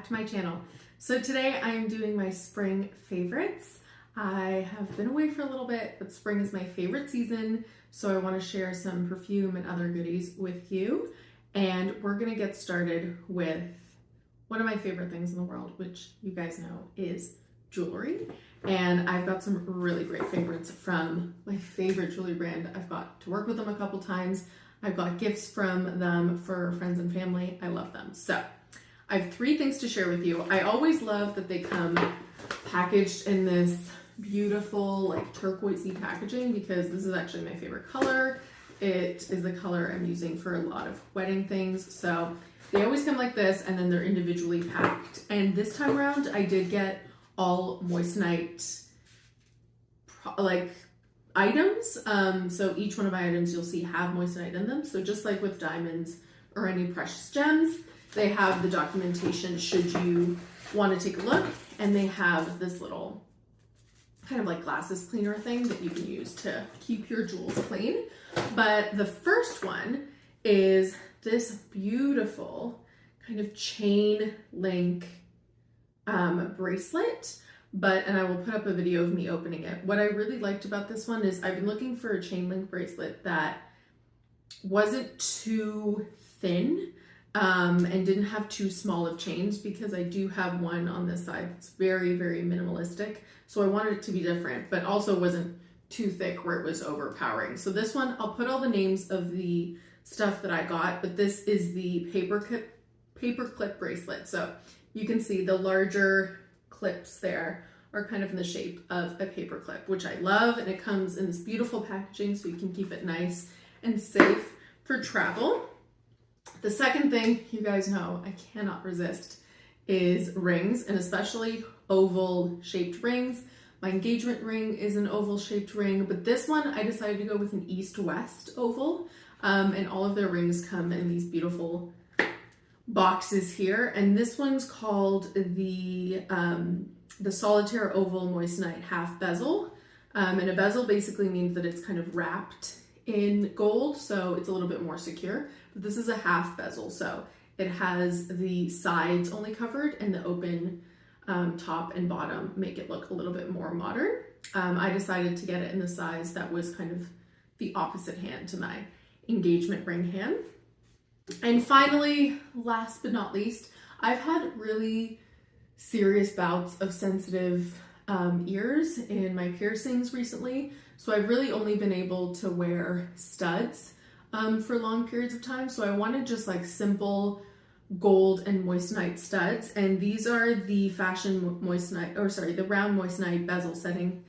back to my channel. So today I am doing my spring favorites. I have been away for a little bit, but spring is my favorite season, so I want to share some perfume and other goodies with you. And we're gonna get started with one of my favorite things in the world, which you guys know is jewelry. And I've got some really great favorites from my favorite jewelry brand. I've got to work with them a couple times. I've got gifts from them for friends and family. I love them. So I have 3 things to share with you. I always love that they come packaged in this beautiful like turquoisey packaging because this is actually my favorite color. It is the color I'm using for a lot of wedding things. So they always come like this and then they're individually packed. And this time around I did get all Moissanite like items. So each one of my items you'll see have Moissanite in them. So just like with diamonds or any precious gems, they have the documentation should you want to take a look, and they have this little kind of like glasses cleaner thing that you can use to keep your jewels clean. But the first one is this beautiful kind of chain link bracelet, and I will put up a video of me opening it. What I really liked about this one is I've been looking for a chain link bracelet that wasn't too thin and didn't have too small of chains, because I do have one on this side that's very, very minimalistic. So I wanted it to be different, but also wasn't too thick where it was overpowering. So this one, I'll put all the names of the stuff that I got, but this is the Paperclip bracelet. So you can see the larger clips there are kind of in the shape of a paperclip, which I love. And it comes in this beautiful packaging so you can keep it nice and safe for travel. The second thing you guys know I cannot resist is rings, and especially oval shaped rings. My engagement ring is an oval shaped ring, but this one I decided to go with an east-west oval. And all of their rings come in these beautiful boxes here. And this one's called the Solitaire Oval Moissanite Half Bezel. And a bezel basically means that it's kind of wrapped in gold, so it's a little bit more secure. But this is a half bezel, so it has the sides only covered, and the open top and bottom make it look a little bit more modern. I decided to get it in the size that was kind of the opposite hand to my engagement ring hand. And finally, last but not least, I've had really serious bouts of sensitive ears in my piercings recently. So I've really only been able to wear studs for long periods of time. So I wanted just like simple gold and moissanite studs. And these are the fashion moissanite, or sorry, the round moissanite bezel setting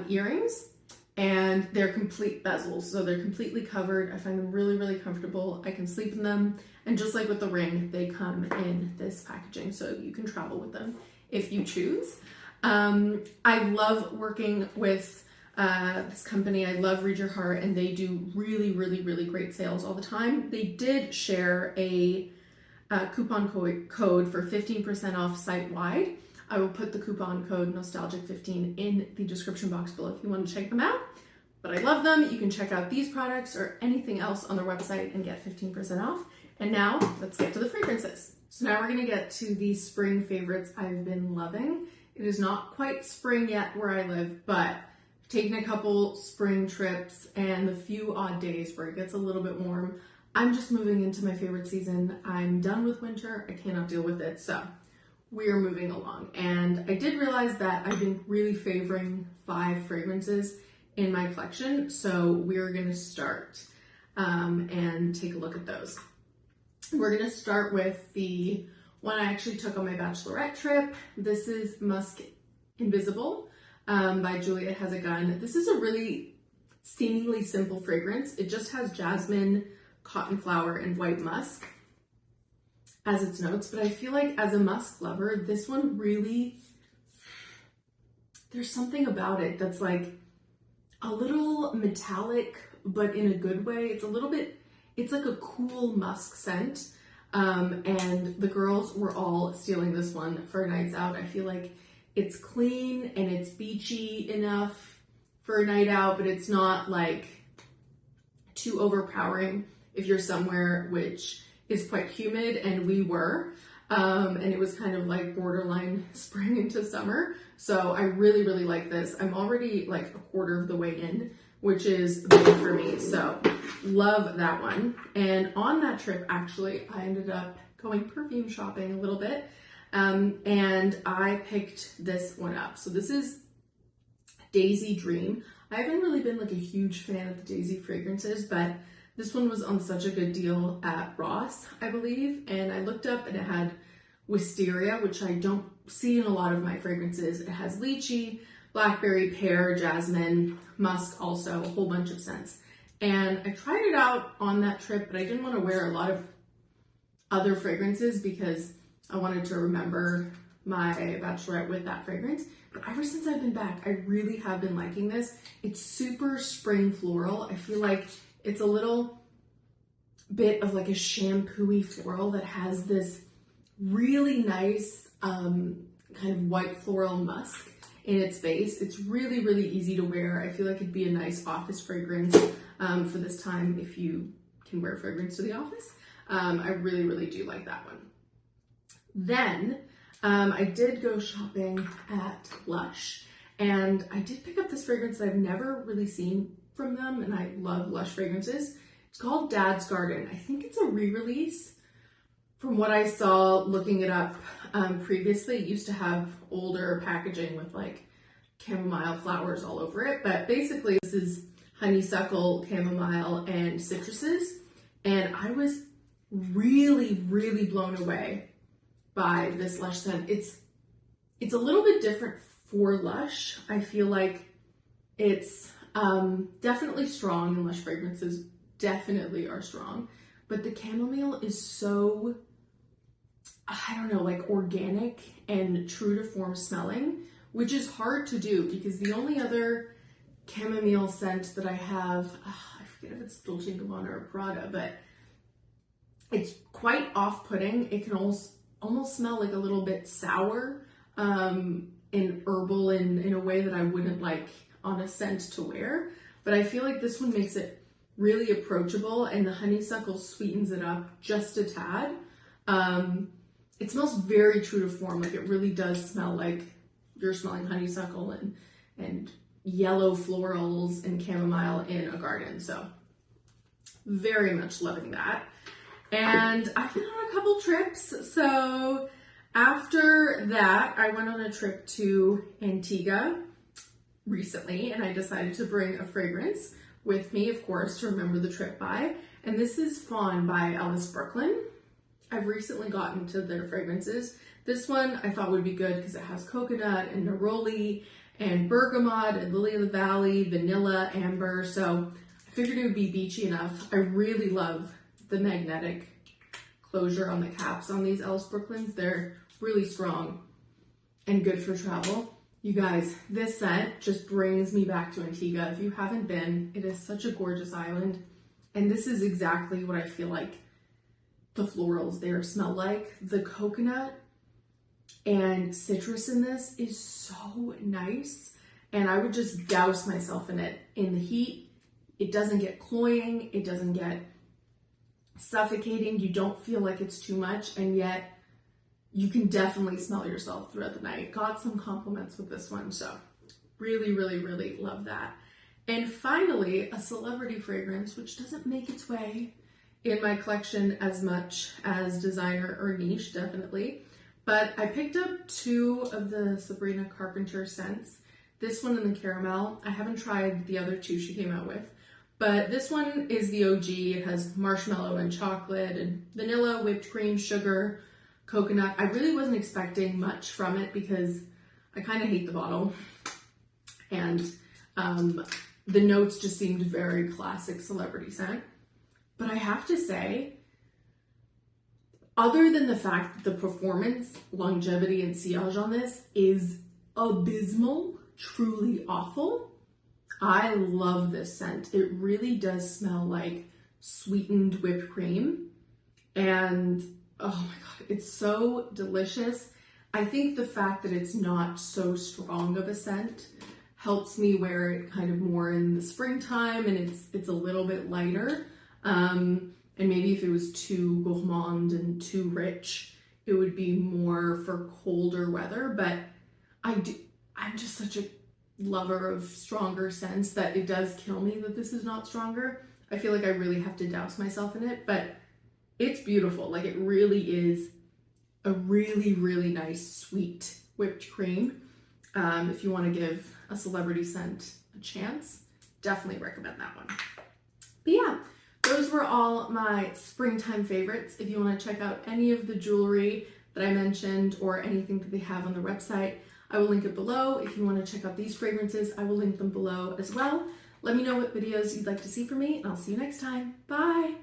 earrings. And they're complete bezels, so they're completely covered. I find them really, really comfortable. I can sleep in them. And just like with the ring, they come in this packaging, so you can travel with them if you choose. I love working with this company. I love Read Your Heart, and they do really, really, really great sales all the time. They did share a coupon code for 15% off site-wide. I will put the coupon code Nostalgic15 in the description box below if you want to check them out. But I love them. You can check out these products or anything else on their website and get 15% off. And now let's get to the fragrances. So now we're going to get to the spring favorites I've been loving. It is not quite spring yet where I live, but I've taken a couple spring trips and the few odd days where it gets a little bit warm. I'm just moving into my favorite season. I'm done with winter. I cannot deal with it. So we are moving along. And I did realize that I've been really favoring 5 fragrances in my collection. So we're gonna start and take a look at those. We're gonna start with the one I actually took on my bachelorette trip. This is Musc Invisible by Juliette Has a Gun. This is a really seemingly simple fragrance. It just has jasmine, cotton flower, and white musk as its notes, but I feel like as a musk lover, this one really, there's something about it that's like a little metallic, but in a good way. It's a little bit, it's like a cool musk scent. And the girls were all stealing this one for nights out. I feel like it's clean and it's beachy enough for a night out, but it's not like too overpowering if you're somewhere which is quite humid, and we were. and it was kind of like borderline spring into summer. So I really, really like this. I'm already like a quarter of the way in, which is big for me. So love that one. And on that trip, actually, I ended up going perfume shopping a little bit. And I picked this one up. So this is Daisy Dream. I haven't really been like a huge fan of the Daisy fragrances, but this one was on such a good deal at Ross, I believe. And I looked up and it had wisteria, which I don't see in a lot of my fragrances. It has lychee, blackberry, pear, jasmine, musk, also a whole bunch of scents. And I tried it out on that trip, but I didn't want to wear a lot of other fragrances because I wanted to remember my bachelorette with that fragrance. But ever since I've been back, I really have been liking this. It's super spring floral. I feel like it's a little bit of like a shampoo-y floral that has this really nice kind of white floral musk in its base. It's really, really easy to wear. I feel like it'd be a nice office fragrance for this time if you can wear fragrance to the office. I really, really do like that one. Then I did go shopping at LUSH, and I did pick up this fragrance that I've never really seen from them, and I love LUSH fragrances. It's called Dad's Garden. I think it's a re-release. From what I saw looking it up previously, it used to have older packaging with like chamomile flowers all over it, but basically this is honeysuckle, chamomile, and citruses, and I was really, really blown away by this LUSH scent. It's a little bit different for LUSH. I feel like it's definitely strong, and LUSH fragrances definitely are strong, but the chamomile is so, I don't know, like organic and true to form smelling, which is hard to do because the only other chamomile scent that I have, I forget if it's Dolce & Gabbana or Prada, but it's quite off-putting. It can almost smell like a little bit sour and herbal in a way that I wouldn't like on a scent to wear. But I feel like this one makes it really approachable, and the honeysuckle sweetens it up just a tad. It smells very true to form. Like it really does smell like you're smelling honeysuckle and yellow florals and chamomile in a garden. So very much loving that. And I've been on a couple trips. So after that, I went on a trip to Antigua recently, and I decided to bring a fragrance with me, of course, to remember the trip by. And this is Fawn by Ellis Brooklyn. I've recently gotten to their fragrances. This one I thought would be good because it has coconut and neroli and bergamot and lily of the valley, vanilla, amber. So I figured it would be beachy enough. I really love the magnetic closure on the caps on these Ellis Brooklyns. They're really strong and good for travel. You guys, this scent just brings me back to Antigua. If you haven't been, it is such a gorgeous island. And this is exactly what I feel like the florals there smell like. The coconut and citrus in this is so nice. And I would just douse myself in it in the heat. It doesn't get cloying. It doesn't get suffocating. You don't feel like it's too much, and yet you can definitely smell yourself throughout the night. Got some compliments with this one, so really, really, really love that. And finally, a celebrity fragrance, which doesn't make its way in my collection as much as designer or niche, definitely. But I picked up two of the Sabrina Carpenter scents. This one and the caramel. I haven't tried the other two she came out with, but this one is the OG. It has marshmallow and chocolate and vanilla, whipped cream, sugar, coconut. I really wasn't expecting much from it because I kind of hate the bottle. And the notes just seemed very classic celebrity scent. But I have to say, other than the fact that the performance, longevity, and sillage on this is abysmal, truly awful, I love this scent. It really does smell like sweetened whipped cream. And oh my God, it's so delicious. I think the fact that it's not so strong of a scent helps me wear it kind of more in the springtime, and it's a little bit lighter. And maybe if it was too gourmand and too rich, it would be more for colder weather, but I'm just such a lover of stronger scents that it does kill me that this is not stronger. I feel like I really have to douse myself in it, but it's beautiful. Like, it really is a really, really nice sweet whipped cream. If you want to give a celebrity scent a chance, definitely recommend that one. But yeah, those were all my springtime favorites. If you want to check out any of the jewelry that I mentioned or anything that they have on their website, I will link it below. If you want to check out these fragrances, I will link them below as well. Let me know what videos you'd like to see from me, and I'll see you next time. Bye!